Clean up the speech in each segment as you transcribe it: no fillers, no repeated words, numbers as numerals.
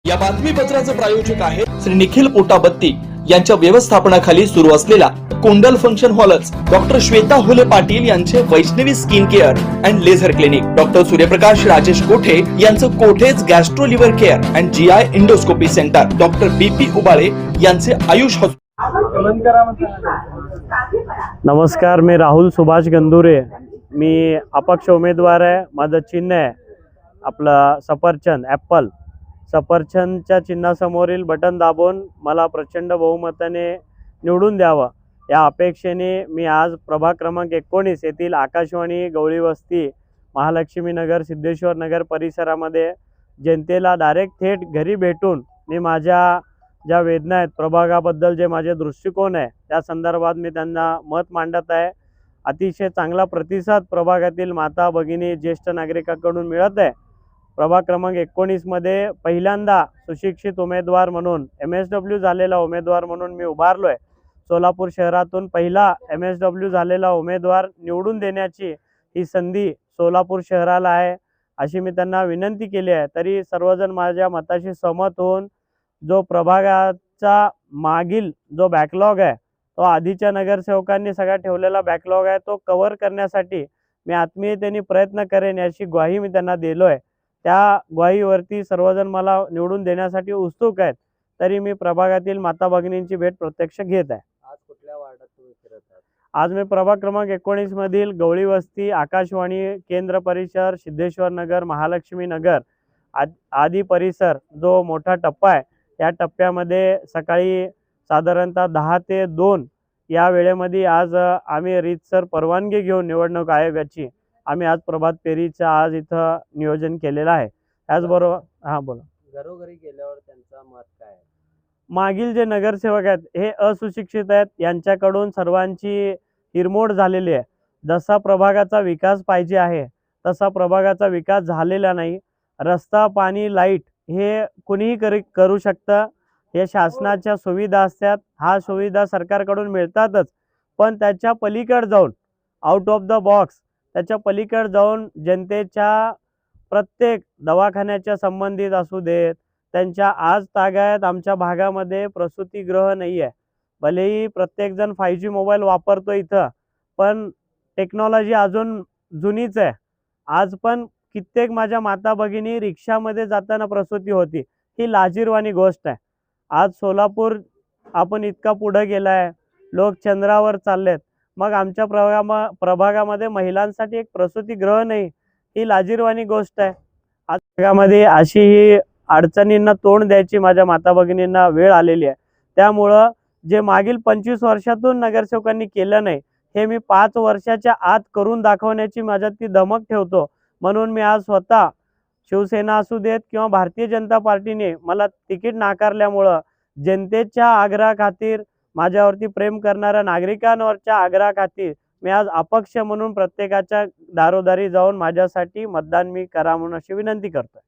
या बातमीपत्राचे प्रायोजक आहे श्री निखिल पोटाबत्ती यांच्या व्यवस्थापनाखाली सुरू असलेला कुंडल फंक्शन हॉलच, डॉक्टर श्वेता होले पाटील यांचे Vaishnavi skin care and laser clinic, doctor Suryaprakash Rajesh Kothe यांचं Kothe's gastro liver care and GI endoscopy centre, doctor BP Ubale यांचे आयुष हॉस्पिटल। नमस्कार, मी राहुल सुभाष गंदुरे, मी अपक्ष उमेदवार आहे। माझं चिन्ह आहे आपलं सफरचंद, ॲपल। सफरचंदच्या चिन्हासमोरील बटन दाबून मला प्रचंड बहुमताने निवडून द्यावं या अपेक्षेने मी आज प्रभाग क्रमांक 19 येथील आकाशवाणी गवळी वस्ती, महालक्ष्मी नगर, सिद्धेश्वर नगर परिसरामध्ये जनतेला डायरेक्ट थेट घरी भेटून मी माझ्या ज्या वेदना आहेत, प्रभागाबद्दल जे माझे दृष्टिकोन आहे त्या संदर्भात मी त्यांना मत मांडत आहे। अतिशय चांगला प्रतिसाद प्रभागातील माता भगिनी ज्येष्ठ नागरिकांकडून मिळत आहे। प्रभाग क्रमांक 19 मध्ये पहिल्यांदा सुशिक्षित उमेदवार म्हणून MSW झालेला उमेदवार म्हणून मी उभारलोय। सोलापूर शहरातून पहिला MSW झालेला उमेदवार निवडून देण्याची ही संधी सोलापूर शहराला आहे अशी मी त्यांना विनंती केली आहे। तरी सर्वजण माझ्या मताशी सहमत होऊन जो प्रभागाचा मागील जो बॅकलॉग आहे, तो आधीच्या नगरसेवकांनी सगळा ठेवलेला बॅकलॉग आहे, तो कव्हर करण्यासाठी मी आत्मीयतेने प्रयत्न करेन याची ग्वाही मी त्यांना दिलोय। त्या ग्वाहीवरती सर्वजण मला निवडून देण्यासाठी उत्सुक आहेत। तरी मी प्रभागातील माता भगिनींची भेट प्रत्यक्ष घेत आहे। आज कुठल्या वार्डात तुम्ही फिरत आहात? आज मी प्रभाग क्रमांक 19 मधील गवळी वस्ती, आकाशवाणी केंद्र परिसर, सिद्धेश्वर नगर, महालक्ष्मी नगर आदी परिसर जो मोठा टप्पा आहे, या टप्प्यामध्ये सकाळी साधारणतः 10 ते 2 या वेळेमध्ये आज आम्ही रीतसर परवानगी घेऊन निवडणूक आयोगाची आम्ही आज प्रभात फेरीचं आज इथं नियोजन केलेलं आहे। त्याचबरोबर हां बोला, घरोघरी गेल्यावर त्यांचा मत काय आहे? मागील जे नगरसेवक आहेत हे अസുशिक्षित आहेत, यांच्याकडून सर्वांची हिरमोड झालेली आहे। जसा प्रभागाचा विकास पाहिजे आहे तसा प्रभागाचा विकास झालेला नाही। रस्ता, पाणी, लाईट हे कुणीही करू शकतं, हे शासनाच्या सुविधा असतात, हा सुविधा सरकारकडून मिळतातच, पण त्याच्या पलीकडे जाऊन आउट ऑफ द बॉक्स त्याच्या पलीकडे जाऊन जनतेच्या प्रत्येक दवाखान्याच्या संबंधित असू देत, त्यांच्या आज तागायत आमच्या भागामध्ये प्रसूतिगृह नाही आहे। भलेही प्रत्येकजण 5G मोबाईल वापरतो इथं, पण टेक्नॉलॉजी अजून जुनीच आहे। आज पण कित्येक माझ्या माता भगिनी रिक्षामध्ये जाताना प्रसूती होती, ही लाजिरवाणी गोष्ट आहे। आज सोलापूर आपण इतका पुढे गेला आहे, लोक चंद्रावर चाललेत, मग आमच्या प्रभागामध्ये महिलांसाठी एक प्रसूतिगृह नाही, ही लाजिरवाणी गोष्ट आहे। आज भागामध्ये अशी ही अडचणींना तोंड द्यायची माझ्या माता भगिनींना वेळ आलेली आहे। त्यामुळं जे मागील 25 वर्षातून नगरसेवकांनी केलं नाही, हे मी 5 वर्षाच्या आत करून दाखवण्याची माझ्यात ती धमक ठेवतो। म्हणून मी आज स्वतः शिवसेना असू देत किंवा भारतीय जनता पार्टीने मला तिकीट नाकारल्यामुळं जनतेच्या आग्रहाखातीर, माझ्यावरती प्रेम करणाऱ्या नागरिकांवरच्या आग्रहाखातीर मी आज अपक्ष म्हणून प्रत्येकाच्या दारोदारी जाऊन माझ्यासाठी मतदान मी करा म्हणून अशी विनंती करतोय।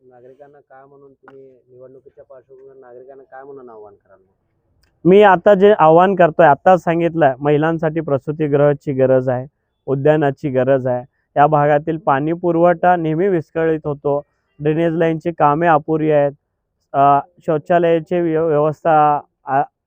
नागरिकांना काय म्हणून तुम्ही निवडणुकीच्या पार्श्वभूमीवर नागरिकांना काय म्हणून आव्हान कराल? मी आता जे आव्हान करतोय, आताच सांगितलंय, महिलांसाठी प्रसूतिगृहाची गरज आहे, उद्यानाची गरज आहे। या भागातील पाणी पुरवठा नेहमी विस्कळीत होतो, ड्रेनेज लाईनची कामे अपुरी आहेत, शौचालयाची व्यवस्था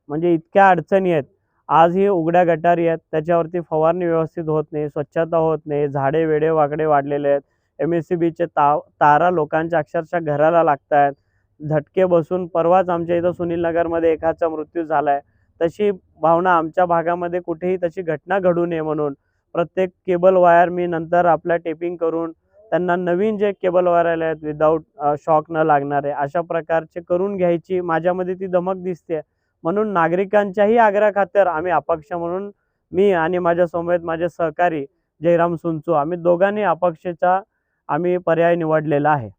म्हणजे इतक्या अडचणी आहेत। आजही उघड्या गटारी आहेत, त्याच्यावरती फवारणी व्यवस्थित होत नाही, स्वच्छता होत नाही, झाडे वेडे वाकडे वाढलेले आहेत, MSCBचे तारा लोकांच्या अक्षरशः घराला लागत आहेत, झटके बसून परवाच आमच्या इथं सुनील नगरमध्ये एकाचा मृत्यू झाला आहे। तशी भावना आमच्या भागामध्ये कुठेही तशी घटना घडू नये म्हणून प्रत्येक केबल वायर मी नंतर आपल्या टेपिंग करून त्यांना नवीन जे केबल वायर आले आहेत विदाऊट शॉक न लागणारे, अशा प्रकारचे करून घ्यायची माझ्यामध्ये ती धमक दिसते। म्हणून नागरिकांच्याही आग्रहाखातर आम्ही अपक्ष म्हणून मी आणि माझ्यासमवेत माझे सहकारी जयराम सुंचू, आम्ही दोघांनी अपक्षचा आम्ही पर्याय निवडलेला आहे।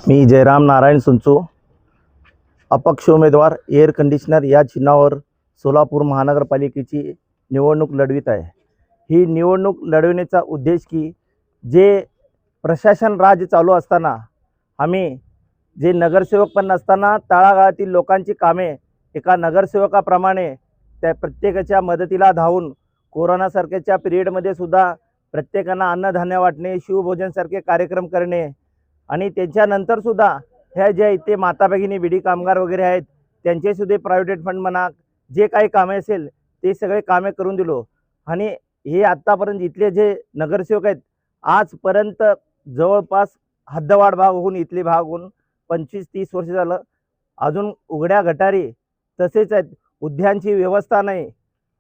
मी जयराम नारायण सुंचू, अपक्ष उमेदवार एअर कंडिशनर या चिन्हावर सोलापूर महानगरपालिकेची निवडणूक लढवित आहे। ही निवडणूक लढविण्याचा उद्देश की जे प्रशासन राज चालू असताना आम्ही जे नगरसेवक पण नसताना तळागाळातील लोकांची कामे एका नगरसेवकाप्रमाणे त्या प्रत्येकाच्या मदतीला धावून कोरोनासारख्याच्या पिरियडमध्ये सुद्धा प्रत्येकांना अन्नधान्य वाटणे, शिवभोजनसारखे कार्यक्रम करणे, आणि त्याच्यानंतर सुद्धा ह्या ज्या इथे माता भगिनी बिडी कामगार वगैरे आहेत त्यांचे सुद्धा प्रायव्हेट फंड म्हणा जे काही कामे असेल ते सगळे कामे करून दिलो. आणि हे आत्तापर्यंत इथले जे नगरसेवक आहेत आजपर्यंत जवळपास हद्दवाढ भाग होऊन इथले भाग होऊन 25-30 वर्ष झालं अजून उघड्या गटारी तसेच आहेत. उद्यानची व्यवस्था नाही.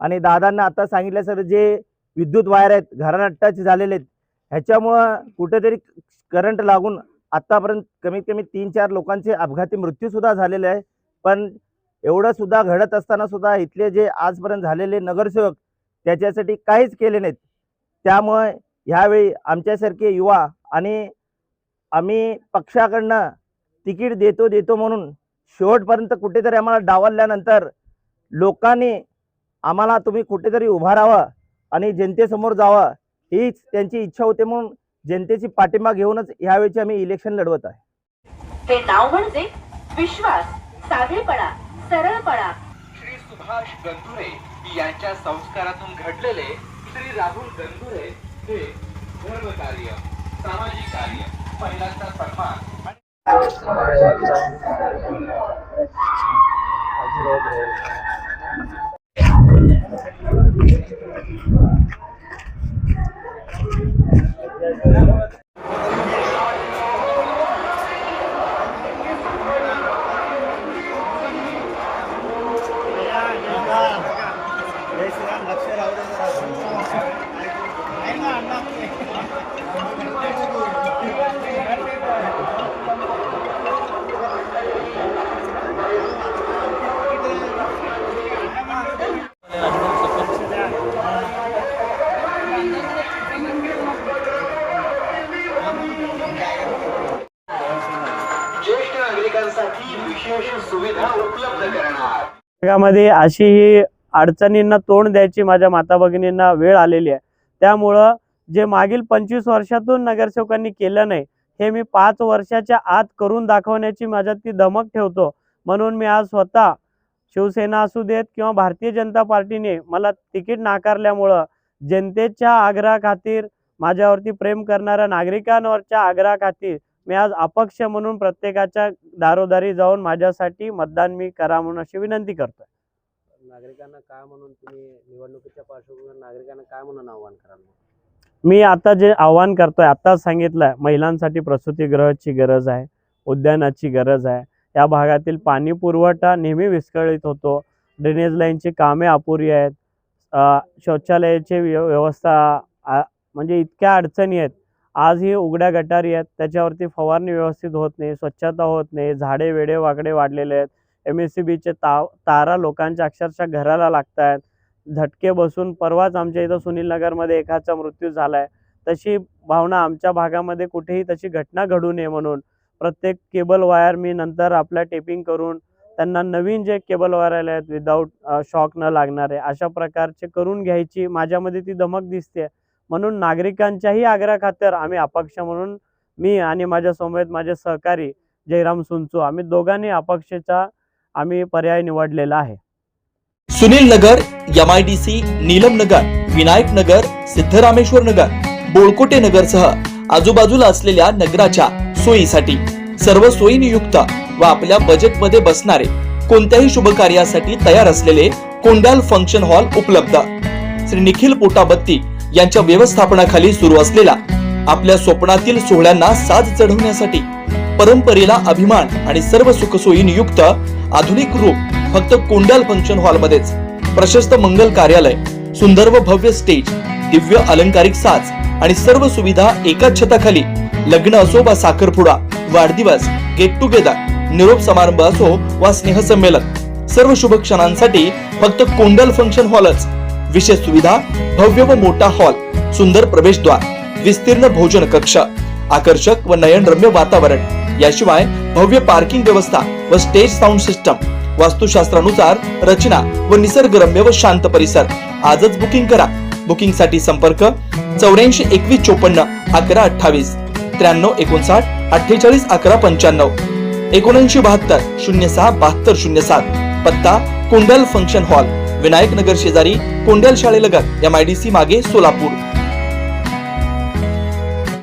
आणि दादांना आता सांगितलं सर जे विद्युत वायर आहेत घरांना टच झालेले आहेत ह्याच्यामुळं कुठेतरी करंट लागून आत्तापर्यंत कमीत कमी 3-4 लोकांचे अपघाती मृत्यूसुद्धा झालेले आहे. पण एवढं सुद्धा घडत असताना सुद्धा इथले जे आजपर्यंत झालेले नगरसेवक त्याच्यासाठी काहीच केले नाहीत. त्यामुळे ह्यावेळी आमच्यासारखे युवा आणि आम्ही पक्षाकडनं तिकीट देतो म्हणून शेवटपर्यंत कुठेतरी आम्हाला डावलल्यानंतर लोकांनी आम्हाला तुम्ही कुठेतरी उभा राहावं आणि जनतेसमोर जावं हीच त्यांची इच्छा होते म्हणून जनतेची पाठिंबा घेऊनच यावेळी आम्ही इलेक्शन लढवत आहे. हे नाव म्हणजे विश्वास, साधेपणा, सरळपणा. श्री सुभाष गंधुरे यांच्या संस्कारातून घडलेले श्री राहुल गंधुरे हे धर्मकार्य, सामाजिक कार्य, महिलांचा सन्मान ज्येष्ठ नागरिकांसाठी विशेष सुविधा उपलब्ध करणार. भागामध्ये अशी ही अडचणींना तोंड द्यायची माझ्या माता भगिनींना वेळ आलेली आहे. त्यामुळं जे मागील 25 वर्षातून नगरसेवकांनी केलं नाही हे मी 5 वर्षाच्या आत करून दाखवण्याची माझ्यात ती धमक ठेवतो. म्हणून मी आज स्वतः शिवसेना असू देत किंवा भारतीय जनता पार्टीने मला तिकीट नाकारल्यामुळं जनतेच्या आग्रहाखातीर माझ्यावरती प्रेम करणाऱ्या नागरिकांवरच्या आग्रहाखातीर मी आज अपक्ष म्हणून प्रत्येकाच्या दारोदारी जाऊन माझ्यासाठी मतदान मी करा म्हणून अशी विनंती करतोय. नागरिकांना काय म्हणून तुम्ही निवडणुकीच्या पार्श्वभूमीवर नागरिकांना काय म्हणून आव्हान कराल? मी आता जे आव्हान करतोय आत्ताच सांगितलंय, महिलांसाठी प्रसूतिगृहाची गरज आहे, उद्यानाची गरज आहे. या भागातील पाणी पुरवठा नेहमी विस्कळीत होतो, ड्रेनेज लाईनची कामे अपुरी आहेत, शौचालयाची व्यवस्था म्हणजे इतक्या अडचणी आहेत. आज ही उघड्या गटारी आहेत त्याच्यावरती फवारणी व्यवस्थित होत नाही, स्वच्छता होत नाही, झाडे वेडे वाकडे वाढलेले आहेत. MSCBचे तारा लोकांच्या अक्षरशः घराला लागत आहेत. झटके बसून परवाच आमच्या इथं सुनील नगरमध्ये एकाचा मृत्यू झाला आहे. तशी भावना आमच्या भागामध्ये कुठेही तशी घटना घडू नये म्हणून प्रत्येक केबल वायर मी नंतर आपल्या टेपिंग करून त्यांना नवीन जे केबल वायर आले आहेत विदाऊट शॉक न लागणारे अशा प्रकारचे करून घ्यायची माझ्यामध्ये ती धमक दिसते. म्हणून नागरिकांच्याही आग्रहाखातर आम्ही अपक्ष म्हणून मी आणि माझ्या समवेत माझे सहकारी जयराम सुंचू आम्ही दोघांनी अपक्षाचा आम्ही पर्याय निवडलेला आहे. सुनील नगर, MIDC, नीलम नगर, विनायक नगर, सिद्धरामेश्वर नगर, बोळकोटे नगर सह आजूबाजूला असलेल्या नगराच्या सोयीसाठी सर्व सोयीनियुक्त व आपल्या बजेटमध्ये बसणारे कोणत्याही शुभ कार्यासाठी तयार असलेले कोंडाल फंक्शन हॉल उपलब्ध. श्री निखिल पोटाबत्ती यांच्या व्यवस्थापनाखाली सुरू असलेला आपल्या स्वप्नातील सोहळ्यांना साज चढवण्यासाठी परंपरेला अभिमान आणि सर्व सुखसोयी नियुक्त आधुनिक रूप फक्त कोंडाल फंक्शन हॉल मध्येच. प्रशस्त मंगल कार्यालय, सुंदर व भव्य स्टेज, दिव्य अलंकारिक साज आणि सर्व सुविधा एकाच छताखाली. लग्न असो वा साखरपुडा, वाढदिवस, गेट टुगेदर, निरोप समारंभ असो वा स्नेहसंमेलन, सर्व शुभ क्षणांसाठी फक्त कोंडाल फंक्शन हॉलच. विशेष सुविधा, भव्य व मोठा हॉल, सुंदर प्रवेशद्वार, विस्तीर्ण भोजन कक्ष, आकर्षक व नयनरम्य वातावरण, याशिवाय भव्य पार्किंग व्यवस्था व स्टेज साऊंड सिस्टम, वास्तुशास्त्रानुसार रचना व निसर्गरम्य व शांत परिसर. आजच बुकिंग करा. बुकिंग साठी संपर्क 84 21 54 11 28 93 59 48 11 95 79 72 06 72 07. पत्ता कोंडाल फंक्शन हॉल, विनायक नगर शेजारी, कोंडाल शाळेलगत, MIDC मागे, सोलापूर.